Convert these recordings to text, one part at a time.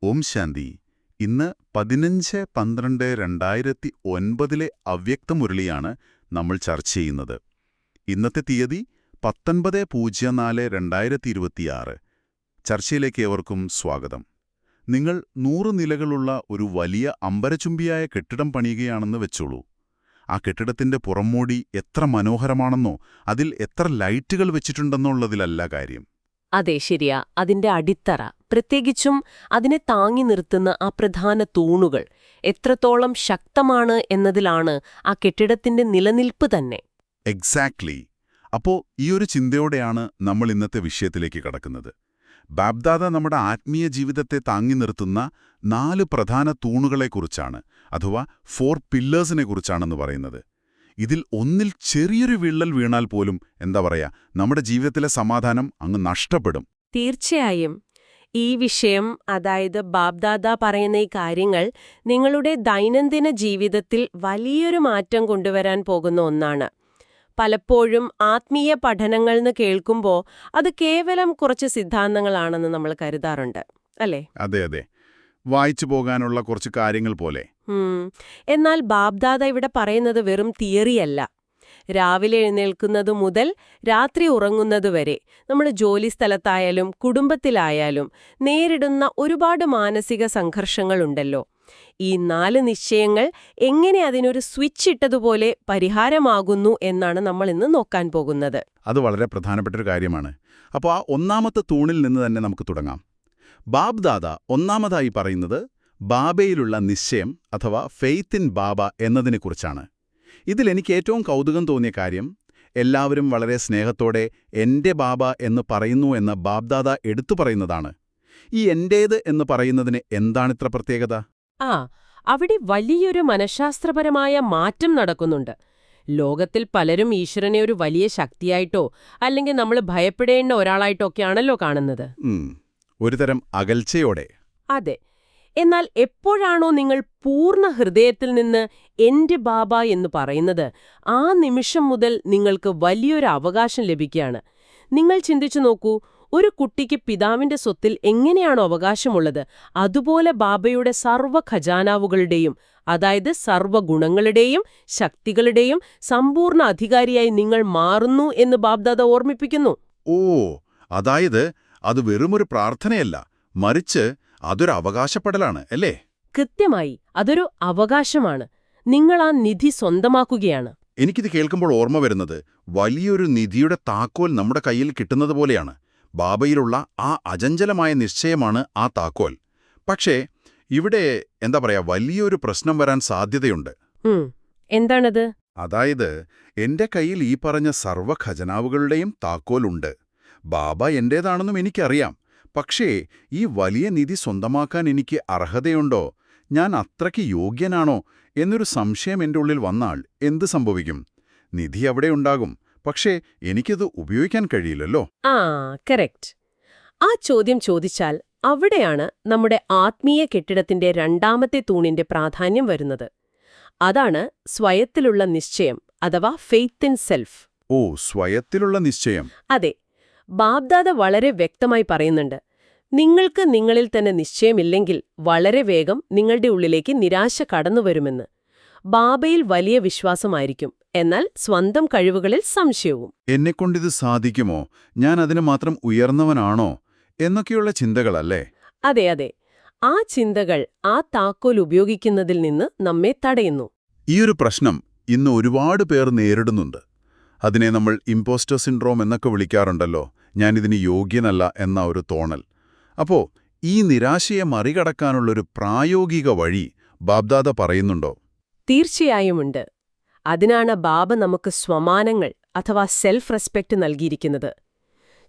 ഓം ശാന്തി. ഇന്ന് 15/12/2009 അവ്യക്ത മുരളിയാണ് നമ്മൾ ചർച്ച ചെയ്യുന്നത്. ഇന്നത്തെ തീയതി 19/04/2026. ചർച്ചയിലേക്ക് ഏവർക്കും സ്വാഗതം. നിങ്ങൾ 100 നിലകളുള്ള ഒരു വലിയ അമ്പരചുംബിയായ കെട്ടിടം പണിയുകയാണെന്ന് വെച്ചോളൂ. ആ കെട്ടിടത്തിന്റെ പുറംമൂടി എത്ര മനോഹരമാണെന്നോ അതിൽ എത്ര ലൈറ്റുകൾ വെച്ചിട്ടുണ്ടെന്നുള്ളതിലല്ല കാര്യം. അതെ, ശരിയാ. അതിന്റെ അടിത്തറ, പ്രത്യേകിച്ചും അതിനെ താങ്ങി നിർത്തുന്ന ആ പ്രധാന തൂണുകൾ എത്രത്തോളം ശക്തമാണ് എന്നതിലാണ് ആ കെട്ടിടത്തിന്റെ നിലനിൽപ്പ് തന്നെ. എക്സാക്ട്ലി. അപ്പോ ഈയൊരു ചിന്തയോടെയാണ് നമ്മൾ ഇന്നത്തെ വിഷയത്തിലേക്ക് കടക്കുന്നത്. ബാബ്ദാദ നമ്മുടെ ആത്മീയ ജീവിതത്തെ താങ്ങി നിർത്തുന്ന 4 പ്രധാന തൂണുകളെക്കുറിച്ചാണ്, അഥവാ 4 പില്ലേഴ്സിനെ കുറിച്ചാണെന്ന് പറയുന്നത്. ഇതിൽ ഒന്നിൽ ചെറിയൊരു വിള്ളൽ വീണാൽ പോലും നമ്മുടെ ജീവിതത്തിലെ സമാധാനം അങ്ങ് നഷ്ടപ്പെടും. തീർച്ചയായും. ഈ വിഷയം, അതായത് ബാബ്ദാദ പറയുന്ന ഈ കാര്യങ്ങൾ നിങ്ങളുടെ ദൈനംദിന ജീവിതത്തിൽ വലിയൊരു മാറ്റം കൊണ്ടുവരാൻ പോകുന്ന ഒന്നാണ്. പലപ്പോഴും ആത്മീയ പഠനങ്ങളെന്ന് കേൾക്കുമ്പോൾ അത് കേവലം കുറച്ച് സിദ്ധാന്തങ്ങളാണെന്ന് നമ്മൾ കരുതാറുണ്ട്, അല്ലേ? അതെ അതെ, വായിച്ചു പോകാനുള്ള കുറച്ച് കാര്യങ്ങൾ പോലെ. എന്നാൽ ബാബ്ദാദ ഇവിടെ പറയുന്നത് വെറും തിയറിയല്ല. രാവിലെ എഴുന്നേൽക്കുന്നതു മുതൽ രാത്രി ഉറങ്ങുന്നതുവരെ നമ്മൾ ജോലിസ്ഥലത്തായാലും കുടുംബത്തിലായാലും നേരിടുന്ന ഒരുപാട് മാനസിക സംഘർഷങ്ങളുണ്ടല്ലോ. ഈ 4 നിശ്ചയങ്ങൾ എങ്ങനെ അതിനൊരു സ്വിച്ച് ഇട്ടതുപോലെ പരിഹാരമാകുന്നു എന്നാണ് നമ്മൾ ഇന്ന് നോക്കാൻ പോകുന്നത്. അത് വളരെ പ്രധാനപ്പെട്ടൊരു കാര്യമാണ്. അപ്പോൾ ആ ഒന്നാമത്തെ തൂണിൽ നിന്ന് തന്നെ നമുക്ക് തുടങ്ങാം. ബാബ്ദാദ ഒന്നാമതായി പറയുന്നത് ബാബയിലുള്ള നിശ്ചയം, അഥവാ ഫെയ്ത്ത് ഇൻ ബാബ എന്നതിനെക്കുറിച്ചാണ്. ഇതിലെനിക്ക് ഏറ്റവും കൗതുകം തോന്നിയ കാര്യം, എല്ലാവരും വളരെ സ്നേഹത്തോടെ എന്റെ ബാബ എന്ന് പറയുന്നു എന്ന് ബാബ്ദാദ എടുത്തു പറയുന്നതാണ്. ഈ എന്റേത് എന്ന് പറയുന്നതിന് എന്താണിത്ര പ്രത്യേകത? അവിടെ വലിയൊരു മനഃശാസ്ത്രപരമായ മാറ്റം നടക്കുന്നുണ്ട്. ലോകത്തിൽ പലരും ഈശ്വരനെ ഒരു വലിയ ശക്തിയായിട്ടോ അല്ലെങ്കിൽ നമ്മൾ ഭയപ്പെടേണ്ട ഒരാളായിട്ടോ ഒക്കെയാണല്ലോ കാണുന്നത്. ഒരുതരം അകൽച്ചയോടെ. അതെ. എന്നാൽ എപ്പോഴാണോ നിങ്ങൾ പൂർണ്ണ ഹൃദയത്തിൽ നിന്ന് എന്റെ ബാബ എന്ന് പറയുന്നത്, ആ നിമിഷം മുതൽ നിങ്ങൾക്ക് വലിയൊരു അവകാശം ലഭിക്കുകയാണ്. നിങ്ങൾ ചിന്തിച്ചു നോക്കൂ, ഒരു കുട്ടിക്ക് പിതാവിന്റെ സ്വത്തിൽ എങ്ങനെയാണോ അവകാശമുള്ളത്, അതുപോലെ ബാബയുടെ സർവ്വ ഖജാനാവുകളുടെയും, അതായത് സർവ്വഗുണങ്ങളുടെയും ശക്തികളുടെയും സമ്പൂർണ്ണ അധികാരിയായി നിങ്ങൾ മാറുന്നു എന്ന് ബാബ്ദാദ ഓർമ്മിപ്പിക്കുന്നു. ഓ, അതായത് അത് വെറുമൊരു പ്രാർത്ഥനയല്ല, മറിച്ച് അതൊരു അവകാശപ്പെടലാണ്, അല്ലേ? കൃത്യമായി, അതൊരു അവകാശമാണ്. നിങ്ങൾ ആ നിധി സ്വന്തമാക്കുകയാണ്. എനിക്കിത് കേൾക്കുമ്പോൾ ഓർമ്മ വരുന്നത് വലിയൊരു നിധിയുടെ താക്കോൽ നമ്മുടെ കയ്യിൽ കിട്ടുന്നത് പോലെയാണ്. ബാബയിലുള്ള ആ അചഞ്ചലമായ നിശ്ചയമാണ് ആ താക്കോൽ. പക്ഷേ ഇവിടെ വലിയൊരു പ്രശ്നം വരാൻ സാധ്യതയുണ്ട്. എന്താണത്? അതായത് എന്റെ കയ്യിൽ ഈ പറഞ്ഞ സർവ്വ ഖജനാവുകളുടെയും താക്കോലുണ്ട്. ബാബ എന്റേതാണെന്നും എനിക്കറിയാം. പക്ഷേ ഈ വലിയ നിധി സ്വന്തമാക്കാൻ എനിക്ക് അർഹതയുണ്ടോ, ഞാൻ അത്രയ്ക്ക് യോഗ്യനാണോ എന്നൊരു സംശയം എൻ്റെ ഉള്ളിൽ വന്നാൽ എന്ത് സംഭവിക്കും? നിധി അവിടെ ഉണ്ടാകും, പക്ഷേ എനിക്കത് ഉപയോഗിക്കാൻ കഴിയില്ലല്ലോ. കറക്റ്റ്. ആ ചോദ്യം ചോദിച്ചാൽ അവിടെയാണ് നമ്മുടെ ആത്മീയ കെട്ടിടത്തിന്റെ രണ്ടാമത്തെ തൂണിന്റെ പ്രാധാന്യം വരുന്നത്. അതാണ് സ്വയത്തിലുള്ള നിശ്ചയം, അഥവാ ഫെയ്ത്ത് ഇൻ സെൽഫ്. ഓ, സ്വയത്തിലുള്ള നിശ്ചയം. അതെ. ബാബ്ദാദ വളരെ വ്യക്തമായി പറയുന്നുണ്ട്, നിങ്ങൾക്ക് നിങ്ങളിൽ തന്നെ നിശ്ചയമില്ലെങ്കിൽ വളരെ വേഗം നിങ്ങളുടെ ഉള്ളിലേക്ക് നിരാശ കടന്നുവരുമെന്ന്. ബാബയിൽ വലിയ വിശ്വാസമായിരിക്കും, എന്നാൽ സ്വന്തം കഴിവുകളിൽ സംശയവും. എന്നെക്കൊണ്ടിത് സാധിക്കുമോ, ഞാൻ അതിന് മാത്രം ഉയർന്നവനാണോ എന്നൊക്കെയുള്ള ചിന്തകളല്ലേ? അതെ അതെ, ആ ചിന്തകൾ ആ താക്കോൽ ഉപയോഗിക്കുന്നതിൽ നിന്ന് നമ്മെ തടയുന്നു. ഈയൊരു പ്രശ്നം ഇന്ന് ഒരുപാട് പേർ നേരിടുന്നുണ്ട്. അതിനെ നമ്മൾ ഇമ്പോസ്റ്റർ സിൻഡ്രോം എന്നൊക്കെ വിളിക്കാറുണ്ടല്ലോ. ഞാനിതിന് യോഗ്യനല്ല എന്ന ഒരു തോന്നൽ. അപ്പോ ഈ നിരാശയെ മറികടക്കാനുള്ളൊരു പ്രായോഗിക വഴി ബാബ്ദാദ പറയുന്നുണ്ടോ? തീർച്ചയായുമുണ്ട്. അതിനാണ് ബാബ നമുക്ക് സ്വമാനങ്ങൾ, അഥവാ സെൽഫ് റെസ്പെക്ട് നൽകിയിരിക്കുന്നത്.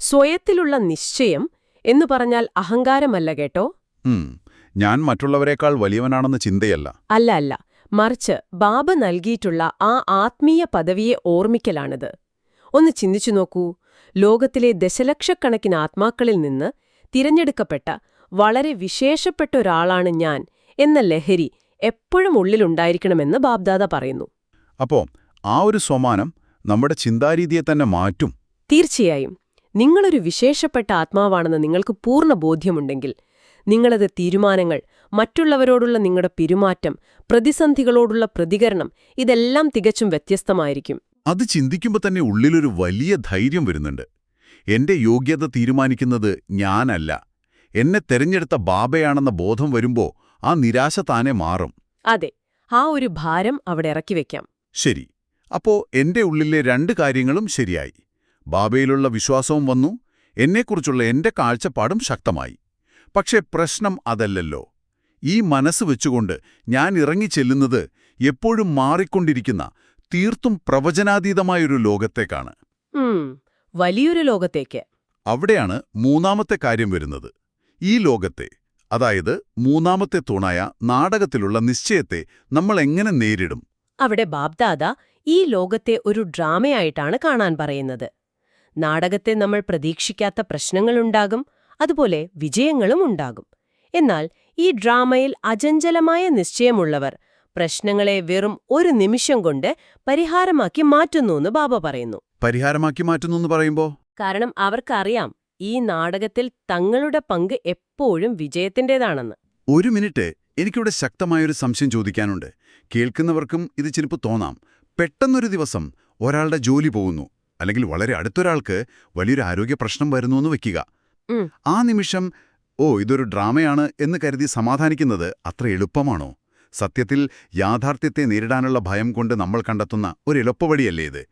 സ്വയത്തിലുള്ള നിശ്ചയം എന്നു പറഞ്ഞാൽ അഹങ്കാരമല്ല കേട്ടോ. ഞാൻ മറ്റുള്ളവരെക്കാൾ വലിയവനാണെന്ന ചിന്തയല്ല. അല്ല, മറിച്ച് ബാബ നൽകിയിട്ടുള്ള ആ ആത്മീയ പദവിയെ ഓർമ്മിക്കലാണിത്. ഒന്ന് ചിന്തിച്ചു നോക്കൂ, ലോകത്തിലെ ദശലക്ഷക്കണക്കിന് ആത്മാക്കളിൽ നിന്ന് തിരഞ്ഞെടുക്കപ്പെട്ട വളരെ വിശേഷപ്പെട്ട ഒരാളാണ് ഞാൻ എന്ന ലഹരി എപ്പോഴും ഉള്ളിലുണ്ടായിരിക്കണമെന്ന് ബാബ്ദാദ പറയുന്നു. അപ്പോ ആ ഒരു സ്വമാനം നമ്മുടെ ചിന്താരീതിയെ തന്നെ മാറ്റും. തീർച്ചയായും. നിങ്ങളൊരു വിശേഷപ്പെട്ട ആത്മാവാണെന്ന് നിങ്ങൾക്ക് പൂർണ്ണ ബോധ്യമുണ്ടെങ്കിൽ നിങ്ങളത് തീരുമാനങ്ങൾ, മറ്റുള്ളവരോടുള്ള നിങ്ങളുടെ പെരുമാറ്റം, പ്രതിസന്ധികളോടുള്ള പ്രതികരണം ഇതെല്ലാം തികച്ചും വ്യത്യസ്തമായിരിക്കും. അത് ചിന്തിക്കുമ്പോൾ തന്നെ ഉള്ളിലൊരു വലിയ ധൈര്യം വരുന്നുണ്ട്. എന്റെ യോഗ്യത തീരുമാനിക്കുന്നത് ഞാനല്ല, എന്നെ തെരഞ്ഞെടുത്ത ബാബയാണെന്ന ബോധം വരുമ്പോ ആ നിരാശ താനെ മാറും. അതെ, ആ ഒരു ഭാരം അവിടെ ഇറക്കി വെക്കാം. ശരി, അപ്പോ എന്റെ ഉള്ളിലെ രണ്ട് കാര്യങ്ങളും ശരിയായി. ബാബയിലുള്ള വിശ്വാസവും വന്നു, എന്നെക്കുറിച്ചുള്ള എന്റെ കാഴ്ചപ്പാടും ശക്തമായി. പക്ഷേ പ്രശ്നം അതല്ലല്ലോ. ഈ മനസ്സ് വെച്ചുകൊണ്ട് ഞാൻ ഇറങ്ങിച്ചെല്ലുന്നത് എപ്പോഴും മാറിക്കൊണ്ടിരിക്കുന്ന, തീർത്തും പ്രവചനാതീതമായൊരു ലോകത്തേക്കാണ്. വലിയൊരു ലോകത്തേക്ക്. അവിടെയാണ് മൂന്നാമത്തെ കാര്യം വരുന്നത്. ഈ ലോകത്തെ, അതായത് മൂന്നാമത്തെ തൂണായ നാടകത്തിലുള്ള നിശ്ചയത്തെ നമ്മൾ എങ്ങനെ നേരിടും? അവിടെ ബാബ്ദാദ ഈ ലോകത്തെ ഒരു ഡ്രാമയായിട്ടാണ് കാണാൻ പറയുന്നത്. നാടകത്തെ നമ്മൾ പ്രതീക്ഷിക്കാത്ത പ്രശ്നങ്ങളുണ്ടാകും, അതുപോലെ വിജയങ്ങളും ഉണ്ടാകും. എന്നാൽ ഈ ഡ്രാമയിൽ അചഞ്ചലമായ നിശ്ചയമുള്ളവർ പ്രശ്നങ്ങളെ വെറും ഒരു നിമിഷം കൊണ്ട് പരിഹാരമാക്കി മാറ്റുന്നുവെന്ന് ബാബ പറയുന്നു. പരിഹാരമാക്കി മാറ്റുന്നു പറയുമ്പോ? കാരണം അവർക്കറിയാം ഈ നാടകത്തിൽ തങ്ങളുടെ പങ്ക് എപ്പോഴും വിജയത്തിൻ്റെതാണെന്ന്. ഒരു മിനിറ്റ്, എനിക്കിവിടെ ശക്തമായൊരു സംശയം ചോദിക്കാനുണ്ട്. കേൾക്കുന്നവർക്കും ഇത് ചിലപ്പോൾ തോന്നാം. പെട്ടെന്നൊരു ദിവസം ഒരാളുടെ ജോലി പോകുന്നു, അല്ലെങ്കിൽ വളരെ അടുത്തൊരാൾക്ക് വലിയൊരു ആരോഗ്യ പ്രശ്നം വരുന്നു എന്ന് വെക്കുക. ആ നിമിഷം ഇതൊരു ഡ്രാമയാണ് എന്ന് കരുതി സമാധാനിക്കുന്നത് അത്ര എളുപ്പമാണോ? സത്യത്തിൽ യാഥാർത്ഥ്യത്തെ നേരിടാനുള്ള ഭയം കൊണ്ട് നമ്മൾ കണ്ടെത്തുന്ന ഒരു എളുപ്പവഴിയല്ലേ ഇത്?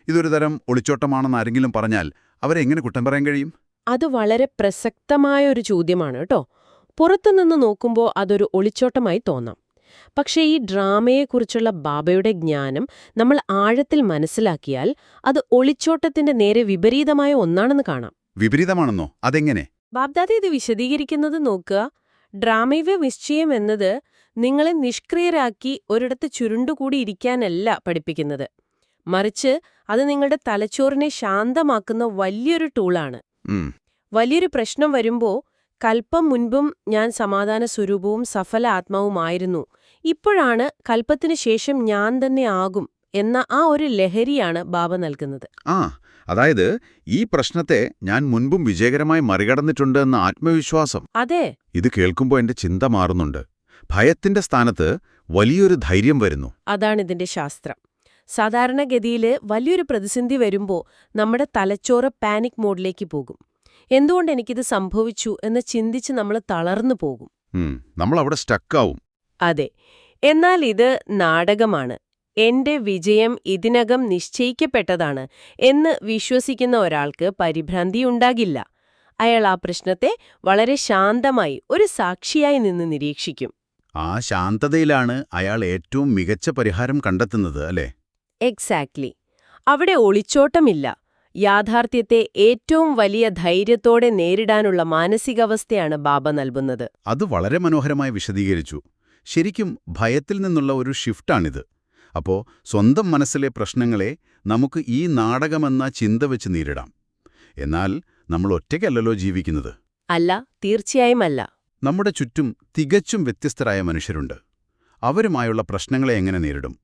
ഇതൊരു തരം ഒളിച്ചോട്ടമാണെന്ന് ആരെങ്കിലും പറഞ്ഞാൽ അവരെ എങ്ങനെ കുറ്റം പറയാൻ കഴിയും? അത് വളരെ പ്രസക്തമായ ഒരു ചോദ്യമാണ് കേട്ടോ. പുറത്തുനിന്ന് നോക്കുമ്പോൾ അതൊരു ഒളിച്ചോട്ടമായി തോന്നാം. പക്ഷേ ഈ ഡ്രാമയെക്കുറിച്ചുള്ള ബാബയുടെ ജ്ഞാനം നമ്മൾ ആഴത്തിൽ മനസ്സിലാക്കിയാൽ അത് ഒളിച്ചോട്ടത്തിന്റെ നേരെ വിപരീതമായ ഒന്നാണെന്ന് കാണാം. വിപരീതമാണെന്നോ? അതെങ്ങനെ? ബാബ്ദാദ ഇത് വിശദീകരിക്കുന്നത് നോക്കുക. ഡ്രാമയുടെ നിശ്ചയം എന്നത് നിങ്ങളെ നിഷ്ക്രിയരാക്കി ഒരിടത്ത് ചുരുണ്ടുകൂടി ഇരിക്കാനല്ല പഠിപ്പിക്കുന്നത്. മറിച്ച് അത് നിങ്ങളുടെ തലച്ചോറിനെ ശാന്തമാക്കുന്ന വലിയൊരു ടൂളാണ്. വലിയൊരു പ്രശ്നം വരുമ്പോ കൽപ്പം മുൻപും ഞാൻ സമാധാന സ്വരൂപവും സഫല ആത്മാവുമായിരുന്നു, ഇപ്പോഴാണ് കൽപ്പത്തിനു ശേഷം ഞാൻ തന്നെ ആകും എന്ന ആ ഒരു ലഹരിയാണ് ബാബ നൽകുന്നത്. അതായത് ഈ പ്രശ്നത്തെ ഞാൻ മുൻപും വിജയകരമായി മറികടന്നിട്ടുണ്ട് എന്ന ആത്മവിശ്വാസം. അതെ. ഇത് കേൾക്കുമ്പോൾ എന്റെ ചിന്ത മാറുന്നുണ്ട്. ഭയത്തിന്റെ സ്ഥാനത്ത് വലിയൊരു ധൈര്യം വരുന്നു. അതാണിതിന്റെ ശാസ്ത്രം. സാധാരണഗതിയില് വലിയൊരു പ്രതിസന്ധി വരുമ്പോൾ നമ്മുടെ തലച്ചോറ് പാനിക് മോഡിലേക്ക് പോകും. എന്തുകൊണ്ട് എനിക്കിത് സംഭവിച്ചു എന്ന് ചിന്തിച്ച് നമ്മൾ തളർന്നു പോകും. നമ്മൾ അവിടെ സ്റ്റക്കാവും. അതെ. എന്നാൽ ഇത് നാടകമാണ്, എന്റെ വിജയം ഇതിനകം നിശ്ചയിക്കപ്പെട്ടതാണ് എന്ന് വിശ്വസിക്കുന്ന ഒരാൾക്ക് പരിഭ്രാന്തിയുണ്ടാകില്ല. അയാൾ ആ പ്രശ്നത്തെ വളരെ ശാന്തമായി ഒരു സാക്ഷിയായി നിന്ന് നിരീക്ഷിക്കും. ആ ശാന്തതയിലാണ് അയാൾ ഏറ്റവും മികച്ച പരിഹാരം കണ്ടെത്തുന്നത്, അല്ലേ? എക്സാക്ട്ലി. അവിടെ ഒളിച്ചോട്ടമില്ല. യാഥാർത്ഥ്യത്തെ ഏറ്റവും വലിയ ധൈര്യത്തോടെ നേരിടാനുള്ള മാനസികാവസ്ഥയാണ് ബാബ നൽകുന്നത്. അത് വളരെ മനോഹരമായി വിശദീകരിച്ചു. ശരിക്കും ഭയത്തിൽ നിന്നുള്ള ഒരു ഷിഫ്റ്റാണിത്. അപ്പോ സ്വന്തം മനസ്സിലെ പ്രശ്നങ്ങളെ നമുക്ക് ഈ നാടകമെന്ന ചിന്ത വെച്ച് നേരിടാം. എന്നാൽ നമ്മൾ ഒറ്റയ്ക്കല്ലല്ലോ ജീവിക്കുന്നത്. അല്ല, തീർച്ചയായും അല്ല. നമ്മുടെ ചുറ്റും തികച്ചും വ്യത്യസ്തരായ മനുഷ്യരുണ്ട്. അവരുമായുള്ള പ്രശ്നങ്ങളെ എങ്ങനെ നേരിടും?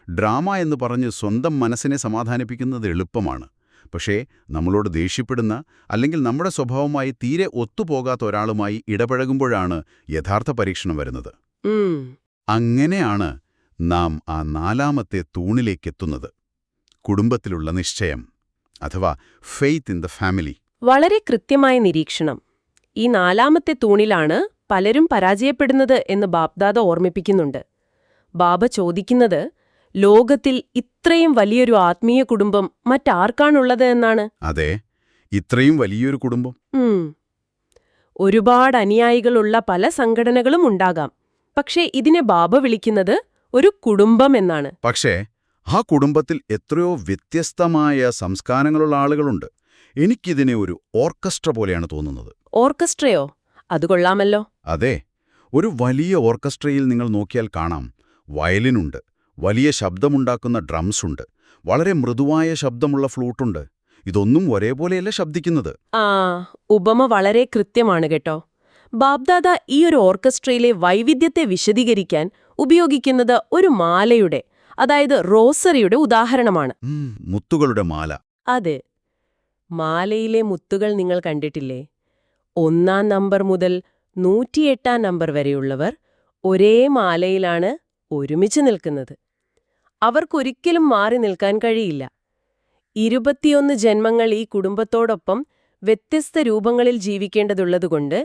ഡ്രാമ എന്ന് പറഞ്ഞ് സ്വന്തം മനസ്സിനെ സമാധാനിപ്പിക്കുന്നത് എളുപ്പമാണ്. പക്ഷേ നമ്മളോട് ദേഷ്യപ്പെടുന്ന, അല്ലെങ്കിൽ നമ്മുടെ സ്വഭാവമായി തീരെ ഒത്തുപോകാത്ത ഒരാളുമായി ഇടപഴകുമ്പോഴാണ് യഥാർത്ഥ പരീക്ഷണം വരുന്നത്. അങ്ങനെയാണ് നാം ആ നാലാമത്തെ തൂണിലേക്കെത്തുന്നത്. കുടുംബത്തിലുള്ള നിശ്ചയം, അഥവാ ഫെയ്ത്ത് ഇൻ ദ ഫാമിലി. വളരെ കൃത്യമായ നിരീക്ഷണം. ഈ നാലാമത്തെ തൂണിലാണ് പലരും പരാജയപ്പെടുന്നത് എന്ന് ബാബ്ദാദ ഓർമ്മിപ്പിക്കുന്നുണ്ട്. ബാബ ചോദിക്കുന്നത്, ലോകത്തിൽ ഇത്രയും വലിയൊരു ആത്മീയ കുടുംബം മറ്റാർക്കാണുള്ളത് എന്നാണ്. അതെ, ഇത്രയും വലിയൊരു കുടുംബം. ഒരുപാട് അനുയായികളുള്ള പല സംഘടനകളും ഉണ്ടാകാം. പക്ഷേ ഇതിനെ ബാബ വിളിക്കുന്നത് ഒരു കുടുംബം എന്നാണ്. പക്ഷേ ആ കുടുംബത്തിൽ എത്രയോ വ്യത്യസ്തമായ സംസ്കാരങ്ങളുള്ള ആളുകളുണ്ട്. എനിക്കിതിനെ ഒരു ഓർക്കസ്ട്ര പോലെയാണ് തോന്നുന്നത്. ഓർക്കസ്ട്രയോ? അത് കൊള്ളാമല്ലോ. അതെ, ഒരു വലിയ ഓർക്കസ്ട്രയിൽ നിങ്ങൾ നോക്കിയാൽ കാണാം, വയലിനുണ്ട്, വലിയ ശബ്ദമുണ്ടാക്കുന്ന ഡ്രംസുണ്ട്, വളരെ മൃദുവായ ശബ്ദമുള്ള ഫ്ലൂട്ടുണ്ട്. ഇതൊന്നും ഒരേപോലെയല്ല ശബ്ദിക്കുന്നത്. ഉപമ വളരെ കൃത്യമാണ് കേട്ടോ. ബാബ്ദാദ ഈ ഒരു ഓർക്കസ്ട്രയിലെ വൈവിധ്യത്തെ വിശദീകരിക്കാൻ ഉപയോഗിക്കുന്നത് ഒരു മാലയുടെ, അതായത് റോസറിയുടെ ഉദാഹരണമാണ്. മുത്തുകളുടെ മാല. അതെ, മാലയിലെ മുത്തുകൾ നിങ്ങൾ കണ്ടിട്ടില്ലേ? 1 നമ്പർ മുതൽ 108 നമ്പർ വരെയുള്ളവർ ഒരേ മാലയിലാണ് ഒരുമിച്ച് നിൽക്കുന്നത്. അവർക്കൊരിക്കലും മാറി നിൽക്കാൻ കഴിയില്ല. 21 ജന്മങ്ങൾ ഈ കുടുംബത്തോടൊപ്പം വ്യത്യസ്ത രൂപങ്ങളിൽ ജീവിക്കേണ്ടതുള്ളതുകൊണ്ട്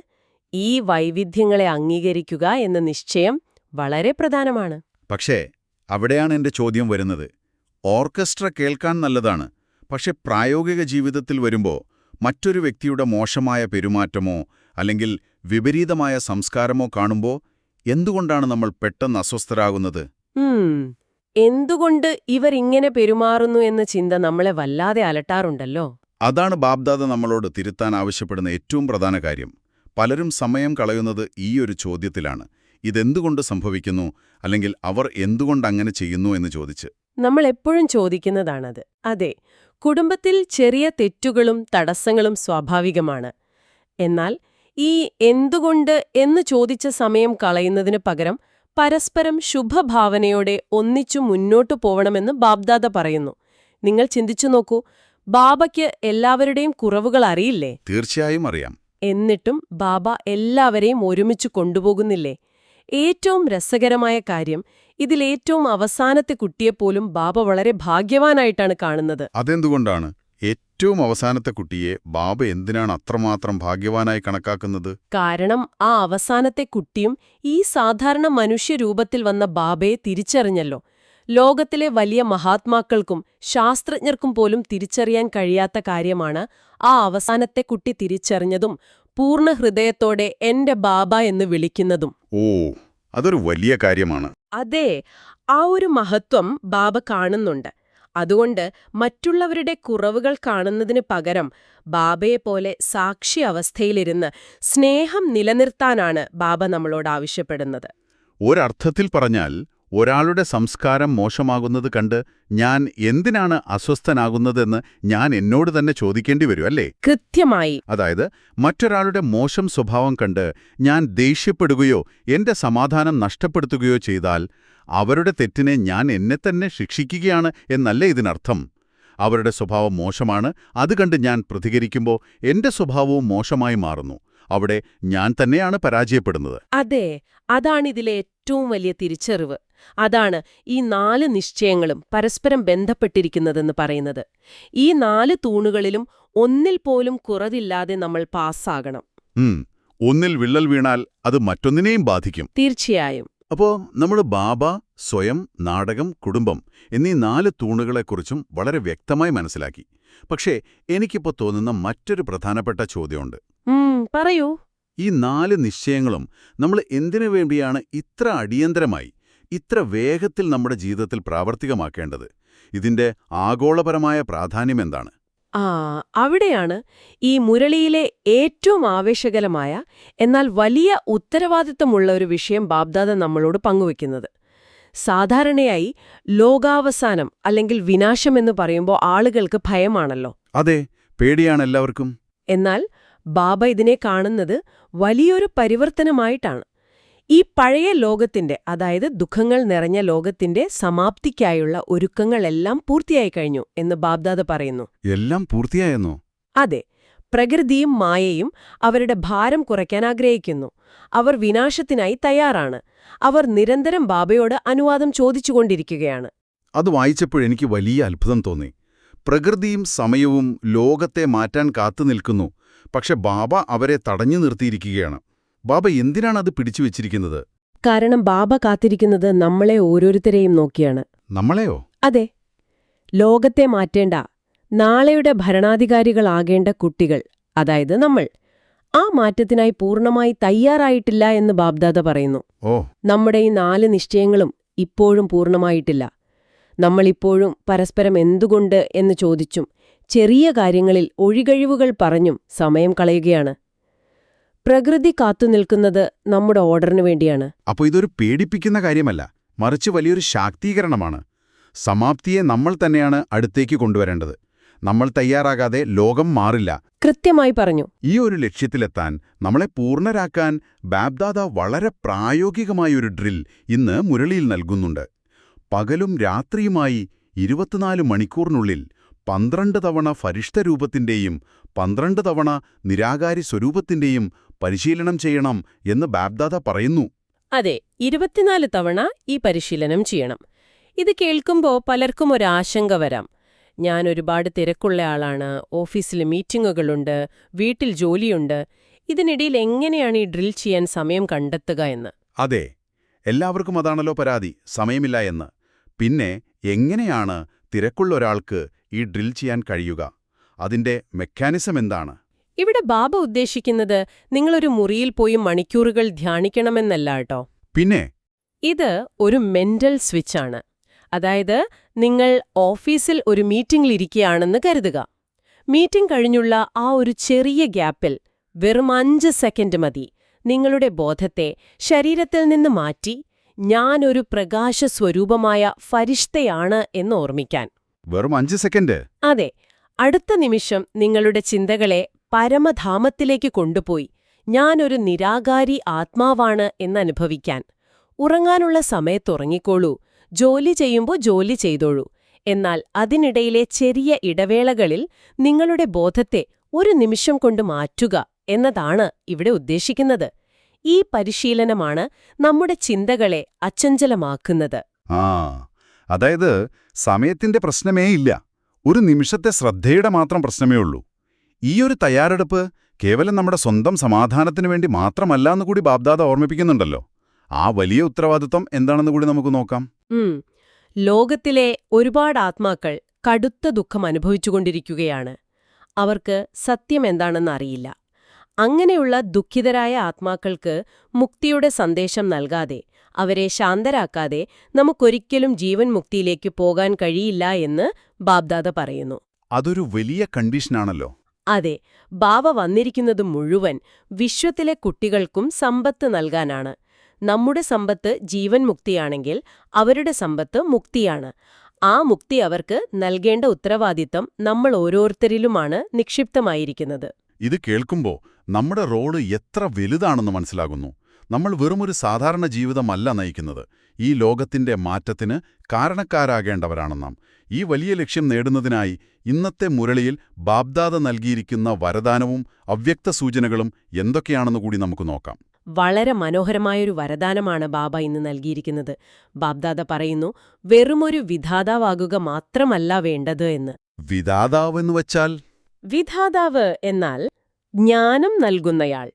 ഈ വൈവിധ്യങ്ങളെ അംഗീകരിക്കുക എന്ന നിശ്ചയം വളരെ പ്രധാനമാണ്. പക്ഷേ അവിടെയാണ് എൻ്റെ ചോദ്യം വരുന്നത്. ഓർക്കസ്ട്ര കേൾക്കാൻ നല്ലതാണ്, പക്ഷെ പ്രായോഗിക ജീവിതത്തിൽ വരുമ്പോൾ മറ്റൊരു വ്യക്തിയുടെ മോശമായ പെരുമാറ്റമോ അല്ലെങ്കിൽ വിപരീതമായ സംസ്കാരമോ കാണുമ്പോൾ എന്തുകൊണ്ടാണ് നമ്മൾ പെട്ടെന്ന് അസ്വസ്ഥരാകുന്നത്? എന്തുകൊണ്ട് ഇവർ ഇങ്ങനെ പെരുമാറുന്നു എന്ന ചിന്ത നമ്മളെ വല്ലാതെ അലട്ടാറുണ്ടല്ലോ. അതാണ് ബാബ്ദാദ നമ്മളോട് തിരുത്താൻ ആവശ്യപ്പെടുന്ന ഏറ്റവും പ്രധാന കാര്യം. പലരും സമയം കളയുന്നത് ഈയൊരു ചോദ്യത്തിലാണ്. ഇതെന്തുകൊണ്ട് സംഭവിക്കുന്നു, അല്ലെങ്കിൽ അവർ എന്തുകൊണ്ടങ്ങനെ ചെയ്യുന്നു എന്ന് ചോദിച്ച്. നമ്മൾ എപ്പോഴും ചോദിക്കുന്നതാണത്. അതെ, കുടുംബത്തിൽ ചെറിയ തെറ്റുകളും തടസ്സങ്ങളും സ്വാഭാവികമാണ്. എന്നാൽ ഈ എന്തുകൊണ്ട് എന്ന് ചോദിച്ച സമയം കളയുന്നതിന് പകരം പരസ്പരം ശുഭഭാവനയോടെ ഒന്നിച്ചു മുന്നോട്ടു പോവണമെന്ന് ബാബ്ദാദ പറയുന്നു. നിങ്ങൾ ചിന്തിച്ചു നോക്കൂ, ബാബയ്ക്ക് എല്ലാവരുടെയും കുറവുകൾ അറിയില്ലേ? തീർച്ചയായും അറിയാം. എന്നിട്ടും ബാബ എല്ലാവരെയും ഒരുമിച്ച് കൊണ്ടുപോകുന്നില്ലേ? ഏറ്റവും രസകരമായ കാര്യം, ഇതിലേറ്റവും അവസാനത്തെ കുട്ടിയെപ്പോലും ബാബ വളരെ ഭാഗ്യവാനായിട്ടാണ് കാണുന്നത്. അതെന്തുകൊണ്ടാണ്? ഏറ്റവും അവസാനത്തെ കുട്ടിയെ ബാബ എന്തിനാണ് അത്രമാത്രം ഭാഗ്യവാനായി കണക്കാക്കുന്നത്? കാരണം ആ അവസാനത്തെ കുട്ടിയും ഈ സാധാരണ മനുഷ്യരൂപത്തിൽ വന്ന ബാബയെ തിരിച്ചറിഞ്ഞല്ലോ. ലോകത്തിലെ വലിയ മഹാത്മാക്കൾക്കും ശാസ്ത്രജ്ഞർക്കും പോലും തിരിച്ചറിയാൻ കഴിയാത്ത കാര്യമാണ് ആ അവസാനത്തെ കുട്ടി തിരിച്ചറിഞ്ഞതും പൂർണ്ണ ഹൃദയത്തോടെ എന്റെ ബാബ എന്ന് വിളിക്കുന്നതും. ഓ, അതൊരു വലിയ കാര്യമാണ്. അതെ, ആ ഒരു മഹത്വം ബാബ കാണുന്നുണ്ട്. അതുകൊണ്ട് മറ്റുള്ളവരുടെ കുറവുകൾ കാണുന്നതിന് പകരം ബാബയെപ്പോലെ സാക്ഷി അവസ്ഥയിലിരുന്ന് സ്നേഹം നിലനിർത്താനാണ് ബാബ നമ്മളോട് ആവശ്യപ്പെടുന്നത്. ഒരർത്ഥത്തിൽ പറഞ്ഞാൽ, ഒരാളുടെ സംസ്കാരം മോശമാകുന്നത് കണ്ട് ഞാൻ എന്തിനാണ് അസ്വസ്ഥനാകുന്നതെന്ന് ഞാൻ എന്നോട് തന്നെ ചോദിക്കേണ്ടി വരും, അല്ലേ? കൃത്യമായി. അതായത് മറ്റൊരാളുടെ മോശം സ്വഭാവം കണ്ട് ഞാൻ ദേഷ്യപ്പെടുകയോ എന്റെ സമാധാനം നഷ്ടപ്പെടുത്തുകയോ ചെയ്താൽ അവരുടെ തെറ്റിനെ ഞാൻ എന്നെ തന്നെ ശിക്ഷിക്കുകയാണ് എന്നല്ലേ ഇതിനർത്ഥം? അവരുടെ സ്വഭാവം മോശമാണ്, അത് കണ്ട് ഞാൻ പ്രതികരിക്കുമ്പോൾ എന്റെ സ്വഭാവവും മോശമായി മാറുന്നു. അവിടെ ഞാൻ തന്നെയാണ് പരാജയപ്പെടുന്നത്. അതെ, അതാണിതിലെ ഏറ്റവും വലിയ തിരിച്ചറിവ്. അതാണ് ഈ 4 നിശ്ചയങ്ങളും പരസ്പരം ബന്ധപ്പെട്ടിരിക്കുന്നതെന്ന് പറയുന്നത്. ഈ 4 തൂണുകളിലും ഒന്നിൽ പോലും കുറവില്ലാതെ നമ്മൾ പാസ്സാകണം. ഒന്നിൽ വിള്ളൽ വീണാൽ അത് മറ്റൊന്നിനെയും ബാധിക്കും. തീർച്ചയായും. അപ്പോ നമ്മൾ ബാബ, സ്വയം, നാടകം, കുടുംബം എന്നീ 4 തൂണുകളെക്കുറിച്ചും വളരെ വ്യക്തമായി മനസ്സിലാക്കി. പക്ഷേ എനിക്കിപ്പോ തോന്നുന്ന മറ്റൊരു പ്രധാനപ്പെട്ട ചോദ്യമുണ്ട്. പറയൂ. ഈ 4 നിശ്ചയങ്ങളും നമ്മൾ എന്തിനു വേണ്ടിയാണ് ഇത്ര അടിയന്തരമായി, ഇത്ര വേഗത്തിൽ നമ്മുടെ ജീവിതത്തിൽ പ്രാവർത്തികമാക്കേണ്ടത്? ഇതിന്റെ ആഗോളപരമായ പ്രാധാന്യം എന്താണ്? അവിടെയാണ് ഈ മുരളിയിലെ ഏറ്റവും ആവേശകരമായ എന്നാൽ വലിയ ഉത്തരവാദിത്തമുള്ള ഒരു വിഷയം ബാബ്ദാദ നമ്മളോട് പങ്കുവെക്കുന്നത്. സാധാരണയായി ലോകാവസാനം അല്ലെങ്കിൽ വിനാശം എന്ന് പറയുമ്പോൾ ആളുകൾക്ക് ഭയമാണല്ലോ. അതെ, പേടിയാണ് എല്ലാവർക്കും. എന്നാൽ ബാബ ഇതിനെ കാണുന്നത് വലിയൊരു പരിവർത്തനമായിട്ടാണ്. ഈ പഴയ ലോകത്തിന്റെ, അതായത് ദുഃഖങ്ങൾ നിറഞ്ഞ ലോകത്തിന്റെ സമാപ്തിക്കായുള്ള ഒരുക്കങ്ങളെല്ലാം പൂർത്തിയായി കഴിഞ്ഞു എന്ന് ബാബ്ദാദ പറയുന്നു. എല്ലാം പൂർത്തിയായെന്നോ? അതെ. പ്രകൃതിയും മായയും അവരുടെ ഭാരം കുറയ്ക്കാൻ ആഗ്രഹിക്കുന്നു. അവർ വിനാശത്തിനായി തയ്യാറാണ്. അവർ നിരന്തരം ബാബയോട് അനുവാദം ചോദിച്ചുകൊണ്ടിരിക്കുകയാണ്. അത് വായിച്ചപ്പോഴെനിക്ക് വലിയ അത്ഭുതം തോന്നി. പ്രകൃതിയും സമയവും ലോകത്തെ മാറ്റാൻ കാത്തുനിൽക്കുന്നു, പക്ഷെ ബാബ അവരെ തടഞ്ഞു നിർത്തിയിരിക്കുകയാണ്. ബാബ എന്തിനാണ് അത് പിടിച്ചുവെച്ചിരിക്കുന്നത്? കാരണം ബാബ കാത്തിരിക്കുന്നത് നമ്മളെ ഓരോരുത്തരെയും നോക്കിയാണ്. നമ്മളെയോ? അതെ, ലോകത്തെ മാറ്റേണ്ട, നാളെയുടെ ഭരണാധികാരികളാകേണ്ട കുട്ടികൾ, അതായത് നമ്മൾ. ആ മാറ്റത്തിനായി പൂർണ്ണമായി തയ്യാറായിട്ടില്ല എന്ന് ബാബ്ദാദ പറയുന്നു. നമ്മുടെ ഈ 4 നിശ്ചയങ്ങളും ഇപ്പോഴും പൂർണ്ണമായിട്ടില്ല. നമ്മളിപ്പോഴും പരസ്പരം എന്തുകൊണ്ട് എന്ന് ചോദിച്ചും ചെറിയ കാര്യങ്ങളിൽ ഒഴികഴിവുകൾ പറഞ്ഞും സമയം കളയുകയാണ്. പ്രകൃതി കാത്തുനിൽക്കുന്നത് നമ്മുടെ ഓർഡറിനു വേണ്ടിയാണ്. അപ്പോൾ ഇതൊരു പേടിപ്പിക്കുന്ന കാര്യമല്ല, മറിച്ച് വലിയൊരു ശാക്തീകരണമാണ്. സമാപ്തിയെ നമ്മൾ തന്നെയാണ് അടുത്തേക്ക് കൊണ്ടുവരേണ്ടത്. നമ്മൾ തയ്യാറാകാതെ ലോകം മാറില്ല. കൃത്യമായി പറഞ്ഞു. ഈ ഒരു ലക്ഷ്യത്തിലെത്താൻ നമ്മളെ പൂർണ്ണരാക്കാൻ ബാബ്ദാദ വളരെ പ്രായോഗികമായൊരു ഡ്രിൽ ഇന്ന് മുരളിയിൽ നൽകുന്നുണ്ട്. പകലും രാത്രിയുമായി 24 മണിക്കൂറിനുള്ളിൽ 12 തവണ ഫരിഷ്ഠരൂപത്തിന്റെയും 12 തവണ നിരാകാരി സ്വരൂപത്തിന്റെയും പരിശീലനം ചെയ്യണം എന്ന് ബാബ്ദാദ പറയുന്നു. അതെ, 24 തവണ ഈ പരിശീലനം ചെയ്യണം. ഇത് കേൾക്കുമ്പോൾ പലർക്കും ഒരാശങ്ക വരാം. ഞാൻ ഒരുപാട് തിരക്കുള്ള ആളാണ്, ഓഫീസിൽ മീറ്റിങ്ങുകളുണ്ട്, വീട്ടിൽ ജോലിയുണ്ട്. ഇതിനിടയിൽ എങ്ങനെയാണ് ഈ ഡ്രിൽ ചെയ്യാൻ സമയം കണ്ടെത്തുക എന്ന്? അതെ, എല്ലാവർക്കും അതാണല്ലോ പരാതി, സമയമില്ല എന്ന്. പിന്നെ എങ്ങനെയാണ് തിരക്കുള്ള ഒരാൾക്ക് ഈ ഡ്രിൽ ചെയ്യാൻ കഴിയുക? അതിന്റെ മെക്കാനിസം എന്താണ്? ഇവിടെ ബാബ ഉദ്ദേശിക്കുന്നത് നിങ്ങളൊരു മുറിയിൽ പോയി മണിക്കൂറുകൾ ധ്യാനിക്കണമെന്നല്ല കേട്ടോ. പിന്നെ ഇത് ഒരു മെന്റൽ സ്വിച്ചാണ്. അതായത്, നിങ്ങൾ ഓഫീസിൽ ഒരു മീറ്റിംഗിലിരിക്കുകയാണെന്ന് കരുതുക. മീറ്റിംഗ് കഴിഞ്ഞുള്ള ആ ഒരു ചെറിയ ഗ്യാപ്പിൽ വെറും 5 സെക്കൻഡ് മതി നിങ്ങളുടെ ബോധത്തെ ശരീരത്തിൽ നിന്ന് മാറ്റി ഞാനൊരു പ്രകാശസ്വരൂപമായ ഫരിഷ്തയാണ് എന്ന് ഓർമ്മിക്കാൻ. വെറും 5 സെക്കൻഡ്? അതെ. അടുത്ത നിമിഷം നിങ്ങളുടെ ചിന്തകളെ പരമധാമത്തിലേക്ക് കൊണ്ടുപോയി ഞാനൊരു നിരാകാരി ആത്മാവാണ് എന്നനുഭവിക്കാൻ. ഉറങ്ങാനുള്ള സമയത്തുറങ്ങിക്കോളൂ, ജോലി ചെയ്യുമ്പോൾ ജോലി ചെയ്തോളൂ. എന്നാൽ അതിനിടയിലെ ചെറിയ ഇടവേളകളിൽ നിങ്ങളുടെ ബോധത്തെ ഒരു നിമിഷം കൊണ്ട് മാറ്റുക എന്നതാണ് ഇവിടെ ഉദ്ദേശിക്കുന്നത്. ഈ പരിശീലനമാണ് നമ്മുടെ ചിന്തകളെ അചഞ്ചലമാക്കുന്നത്. അതായത് സമയത്തിന്റെ പ്രശ്നമേ ഇല്ല, ഒരു നിമിഷത്തെ ശ്രദ്ധയുടെ മാത്രം പ്രശ്നമേ ഉള്ളൂ. ഈയൊരു തയ്യാറെടുപ്പ് കേവലം നമ്മുടെ സ്വന്തം സമാധാനത്തിനു വേണ്ടി മാത്രമല്ല എന്നുകൂടി ബാബ്ദാദ ഓർമ്മിപ്പിക്കുന്നുണ്ടല്ലോ. ആ വലിയ ഉത്തരവാദിത്വം എന്താണെന്ന് കൂടി നമുക്ക് നോക്കാം. ലോകത്തിലെ ഒരുപാട് ആത്മാക്കൾ കടുത്ത ദുഃഖം അനുഭവിച്ചുകൊണ്ടിരിക്കുകയാണ്. അവർക്ക് സത്യം എന്താണെന്ന് അറിയില്ല. അങ്ങനെയുള്ള ദുഃഖിതരായ ആത്മാക്കൾക്ക് മുക്തിയുടെ സന്ദേശം നൽകാതെ, അവരെ ശാന്തരാക്കാതെ നമുക്കൊരിക്കലും ജീവൻ മുക്തിയിലേക്ക് പോകാൻ കഴിയില്ല എന്ന് ബാബ്ദാദ പറയുന്നു. അതൊരു വലിയ കണ്ടീഷനാണല്ലോ. അതെ, ബാബ വന്നിരിക്കുന്നത് മുഴുവൻ വിശ്വത്തിലെ കുട്ടികൾക്കും സമ്പത്ത് നൽകാനാണ്. നമ്മുടെ സമ്പത്ത് ജീവൻ മുക്തിയാണെങ്കിൽ അവരുടെ സമ്പത്ത് മുക്തിയാണ്. ആ മുക്തി അവർക്ക് നൽകേണ്ട ഉത്തരവാദിത്തം നമ്മൾ ഓരോരുത്തരിലുമാണ് നിക്ഷിപ്തമായിരിക്കുന്നത്. ഇത് കേൾക്കുമ്പോൾ നമ്മുടെ റോള് എത്ര വലുതാണെന്ന് മനസ്സിലാകുന്നു. നമ്മൾ വെറുമൊരു സാധാരണ ജീവിതമല്ല നയിക്കുന്നത്, ഈ ലോകത്തിന്റെ മാറ്റത്തിന് കാരണക്കാരാകേണ്ടവരാണ് നാം. ഈ വലിയ ലക്ഷ്യം നേടുന്നതിനായി ഇന്നത്തെ മുരളിയിൽ ബാബ്ദാദ നൽകിയിരിക്കുന്ന വരദാനവും അവ്യക്ത സൂചനകളും എന്തൊക്കെയാണെന്ന് കൂടി നമുക്ക് നോക്കാം. വളരെ മനോഹരമായൊരു വരദാനമാണ് ബാബ ഇന്ന് നൽകിയിരിക്കുന്നത്. ബാബ്ദാദ പറയുന്നു, വെറുമൊരു വിധാതാവാകുക മാത്രമല്ല വേണ്ടത് എന്ന്. വിധാതാവെന്ന് വച്ചാൽ? വിധാതാവ് എന്നാൽ ജ്ഞാനം നൽകുന്നയാൾ.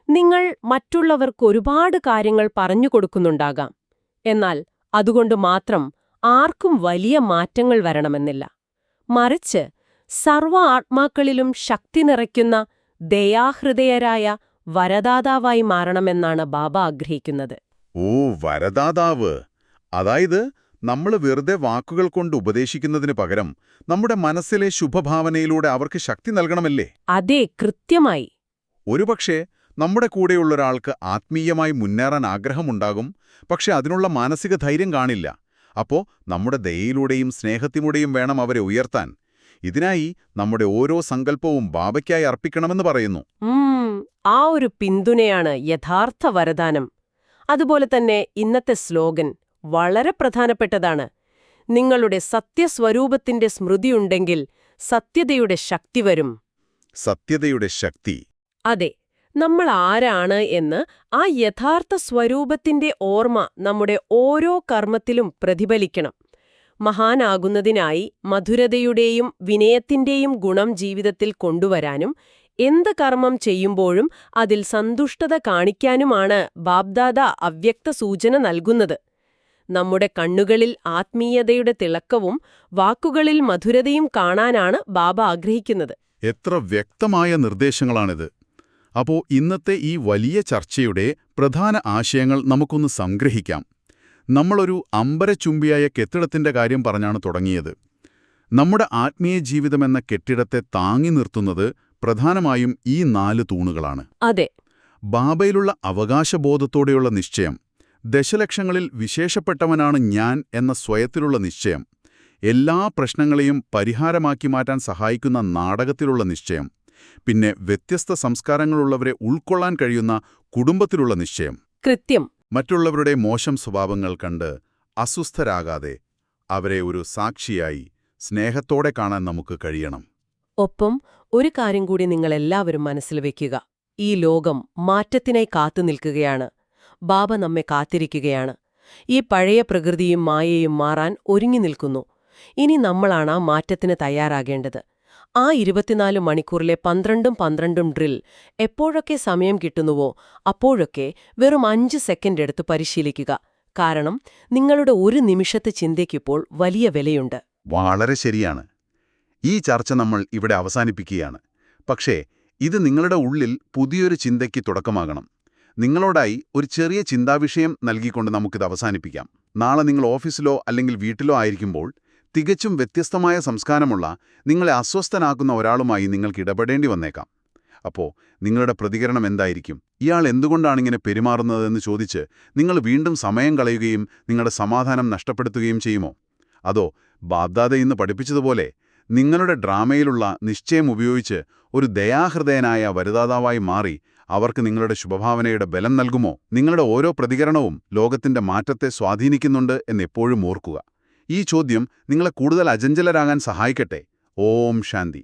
നിങ്ങൾ മറ്റുള്ളവർക്ക് ഒരുപാട് കാര്യങ്ങൾ പറഞ്ഞുകൊടുക്കുന്നുണ്ടാകാം. എന്നാൽ അതുകൊണ്ട് മാത്രം ആർക്കും വലിയ മാറ്റങ്ങൾ വരണമെന്നില്ല. മറിച്ച് സർവ്വ ആത്മാക്കളിലും ശക്തി നിറയ്ക്കുന്ന ദയാഹൃദയരായ വരദാതാവായി മാറണമെന്നാണ് ബാബ ആഗ്രഹിക്കുന്നത്. ഓ, വരദാതാവ്! അതായത് നമ്മൾ വെറുതെ വാക്കുകൾ കൊണ്ട് ഉപദേശിക്കുന്നതിന് പകരം നമ്മുടെ മനസ്സിലെ ശുഭഭാവനയിലൂടെ അവർക്ക് ശക്തി നൽകണമല്ലേ? അതെ, കൃത്യമായി. ഒരുപക്ഷേ നമ്മുടെ കൂടെയുള്ളൊരാൾക്ക് ആത്മീയമായി മുന്നേറാൻ ആഗ്രഹമുണ്ടാകും, പക്ഷെ അതിനുള്ള മാനസിക ധൈര്യം കാണില്ല. അപ്പോ നമ്മുടെ ദയയിലൂടെയും സ്നേഹത്തിലൂടെയും വേണം അവരെ ഉയർത്താൻ. ഇതിനായി നമ്മുടെ ഓരോ സങ്കല്പവും ബാബയ്ക്കായി അർപ്പിക്കണമെന്ന് പറയുന്നു. ആ ഒരു പിന്തുണയാണ് യഥാർത്ഥ വരദാനം. അതുപോലെ തന്നെ ഇന്നത്തെ സ്ലോഗൻ വളരെ പ്രധാനപ്പെട്ടതാണ്. നിങ്ങളുടെ സത്യസ്വരൂപത്തിന്റെ സ്മൃതിയുണ്ടെങ്കിൽ സത്യതയുടെ ശക്തി വരും. സത്യതയുടെ ശക്തി? അതെ, നമ്മൾ ആരാണ് എന്ന് ആ യഥാർത്ഥ സ്വരൂപത്തിന്റെ ഓർമ്മ നമ്മുടെ ഓരോ കർമ്മത്തിലും പ്രതിഫലിക്കണം. മഹാനാകുന്നതിനായി മധുരതയുടെയും വിനയത്തിന്റെയും ഗുണം ജീവിതത്തിൽ കൊണ്ടുവരാനും എന്ത് കർമ്മം ചെയ്യുമ്പോഴും അതിൽ സന്തുഷ്ടത കാണിക്കാനുമാണ് ബാബ്ദാദ അവ്യക്ത സൂചന നൽകുന്നത്. നമ്മുടെ കണ്ണുകളിൽ ആത്മീയതയുടെ തിളക്കവും വാക്കുകളിൽ മധുരതയും കാണാനാണ് ബാബ ആഗ്രഹിക്കുന്നത്. എത്ര വ്യക്തമായ നിർദ്ദേശങ്ങളാണിത്! അപ്പോ ഇന്നത്തെ ഈ വലിയ ചർച്ചയുടെ പ്രധാന ആശയങ്ങൾ നമുക്കൊന്ന് സംഗ്രഹിക്കാം. നമ്മളൊരു അമ്പരചുംബിയായ കെട്ടിടത്തിന്റെ കാര്യം പറഞ്ഞാണ് തുടങ്ങിയത്. നമ്മുടെ ആത്മീയ ജീവിതമെന്ന കെട്ടിടത്തെ താങ്ങി നിർത്തുന്നത് പ്രധാനമായും ഈ 4 തൂണുകളാണ്. അതെ. ബാബയിലുള്ള അവകാശബോധത്തോടെയുള്ള നിശ്ചയം, ദശലക്ഷങ്ങളിൽ വിശേഷപ്പെട്ടവനാണ് ഞാൻ എന്ന സ്വയത്തിലുള്ള നിശ്ചയം, എല്ലാ പ്രശ്നങ്ങളെയും പരിഹാരമാക്കി മാറ്റാൻ സഹായിക്കുന്ന നാടകത്തിലുള്ള നിശ്ചയം, പിന്നെ വ്യത്യസ്ത സംസ്കാരങ്ങളുള്ളവരെ ഉൾക്കൊള്ളാൻ കഴിയുന്ന കുടുംബത്തിലുള്ള നിശ്ചയം. കൃത്യം. മറ്റുള്ളവരുടെ മോശം സ്വഭാവങ്ങൾ കണ്ട് അസ്വസ്ഥരാകാതെ അവരെ ഒരു സാക്ഷിയായി സ്നേഹത്തോടെ കാണാൻ നമുക്ക് കഴിയണം. ഒപ്പം ഒരു കാര്യം കൂടി നിങ്ങളെല്ലാവരും മനസ്സിൽ വയ്ക്കുക. ഈ ലോകം മാറ്റത്തിനായി കാത്തുനിൽക്കുകയാണ്. ബാബ നമ്മെ കാത്തിരിക്കുകയാണ്. ഈ പഴയ പ്രകൃതിയും മായയും മാറാൻ ഒരുങ്ങി നിൽക്കുന്നു. ഇനി നമ്മളാണ് ആ മാറ്റത്തിന് തയ്യാറാകേണ്ടത്. ആ 24 മണിക്കൂറിലെ 12-12 ഡ്രിൽ എപ്പോഴൊക്കെ സമയം കിട്ടുന്നുവോ അപ്പോഴൊക്കെ വെറും 5 സെക്കൻഡ് എടുത്ത് പരിശീലിക്കുക. കാരണം നിങ്ങളുടെ ഒരു നിമിഷത്തെ ചിന്തയ്ക്കിപ്പോൾ വലിയ വിലയുണ്ട്. വളരെ ശരിയാണ്. ഈ ചർച്ച നമ്മൾ ഇവിടെ അവസാനിപ്പിക്കുകയാണ്. പക്ഷേ ഇത് നിങ്ങളുടെ ഉള്ളിൽ പുതിയൊരു ചിന്തയ്ക്ക് തുടക്കമാകണം. നിങ്ങളോടായി ഒരു ചെറിയ ചിന്താവിഷയം നൽകിക്കൊണ്ട് നമുക്കിത് അവസാനിപ്പിക്കാം. നാളെ നിങ്ങൾ ഓഫീസിലോ അല്ലെങ്കിൽ വീട്ടിലോ ആയിരിക്കുമ്പോൾ തികച്ചും വ്യത്യസ്തമായ സംസ്കാരമുള്ള നിങ്ങളെ അസ്വസ്ഥനാക്കുന്ന ഒരാളുമായി നിങ്ങൾക്ക് ഇടപെടേണ്ടി വന്നേക്കാം. അപ്പോൾ നിങ്ങളുടെ പ്രതികരണം എന്തായിരിക്കും? ഇയാൾ എന്തുകൊണ്ടാണിങ്ങനെ പെരുമാറുന്നതെന്ന് ചോദിച്ച് നിങ്ങൾ വീണ്ടും സമയം കളയുകയും നിങ്ങളുടെ സമാധാനം നഷ്ടപ്പെടുത്തുകയും ചെയ്യുമോ? അതോ ബാബ്ദാദ ഇന്ന് പഠിപ്പിച്ചതുപോലെ നിങ്ങളുടെ ഡ്രാമയിലുള്ള നിശ്ചയം ഉപയോഗിച്ച് ഒരു ദയാഹൃദയനായ വരദാതാവായി മാറി അവർക്ക് നിങ്ങളുടെ ശുഭഭാവനയുടെ ബലം നൽകുമോ? നിങ്ങളുടെ ഓരോ പ്രതികരണവും ലോകത്തിന്റെ മാറ്റത്തെ സ്വാധീനിക്കുന്നുണ്ട് എന്നെപ്പോഴും ഓർക്കുക. ഈ ചോദ്യം നിങ്ങളെ കൂടുതൽ അചഞ്ചലരാകാൻ സഹായിക്കട്ടെ. ഓം ശാന്തി.